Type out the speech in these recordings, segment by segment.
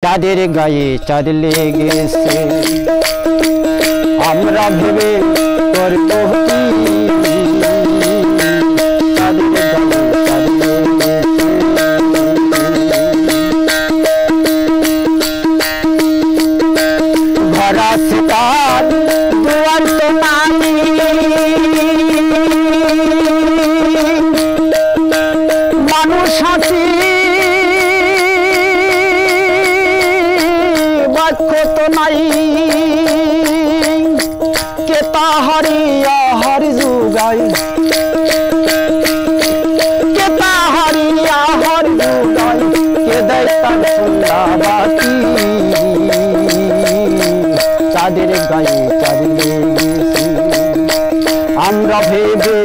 চাঁদের গায়ে চাঁদ লেগেছে, আমরা ভেবে করব কি? চাঁদের গায়ে চাঁদ লেগেছে, ভরা সেতার দুয়ার তো নাই, মানুষ হাসি বাক্য তো নাই, কে তাহারি আহার যুগায়, কে তাহারি আহার যুগায়, কে দেয় তার সন্ধ্যা বাতি? চাঁদের গায়ে চাঁদ লেগেছে, আমরা ভেবে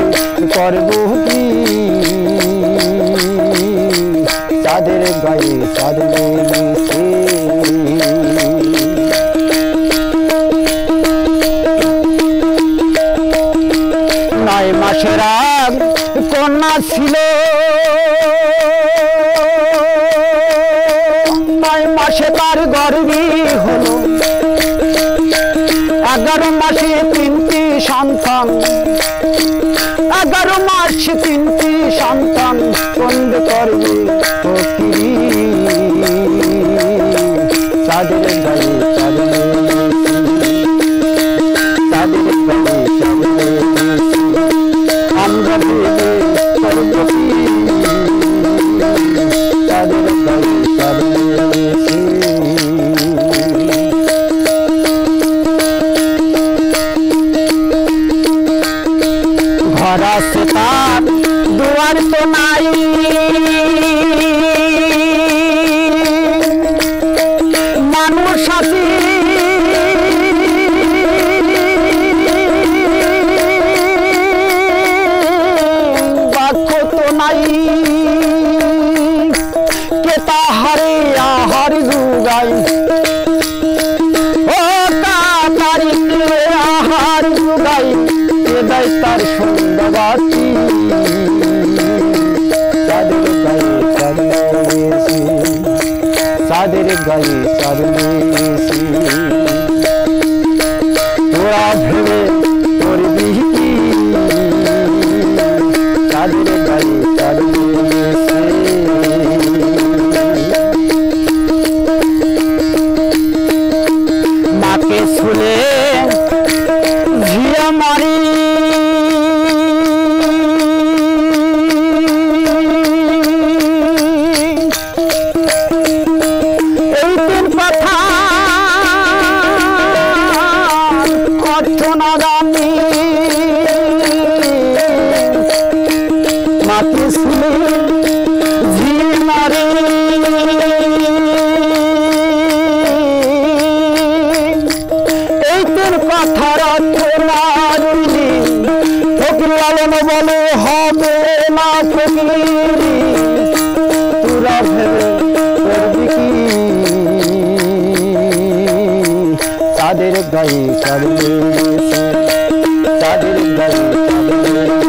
করব কি? চাঁদের গায়ে চাঁদ লেগেছে। 9 মাসের আগ কন্যা ছিল, 9 মাসে তার গর্ভী হলো, 11 মাসে 3টি সন্তান, 11 মাসে 3টি সন্তান, কন্দ করবে ফকিরি? চাঁদের গায়ে চাঁদ লেগেছে, চাঁদের গায়ে চাঁদ লেগেছে, আমরা ভেবে করব কি? চাঁদের গায়ে চাঁদ লেগেছে। ভরা সেতার দুয়ার তো নাই, মানুষ হাসি বাক্য তো নাই, কে তাহারে আহার যুগায়, ও তাড়াতাড়ি আহার যুগায়, কে দেয় তার সন্ধ্যা বাতি? চাঁদের গায়ে চাঁদ লেগেছে, চাঁদের গায়ে চাঁদ লেগেছে, তোরা ভেবে করবি কি? চাঁদের গায়ে চাঁদ লেগেছে। মাকে শুলে ঝিয়া মারি, এই 3 কথা অর্থ না জানি, মাকে শুলে ঝিয়া মারি, এই 3 কথার অর্থ না জানি, ফকির লালন বলে হবে না ফকিরি? তোরা ভেবে করবি কি? চাঁদের গায়ে চাঁদ লেগেছে, চাঁদের গায়ে চাঁদ লেগেছে।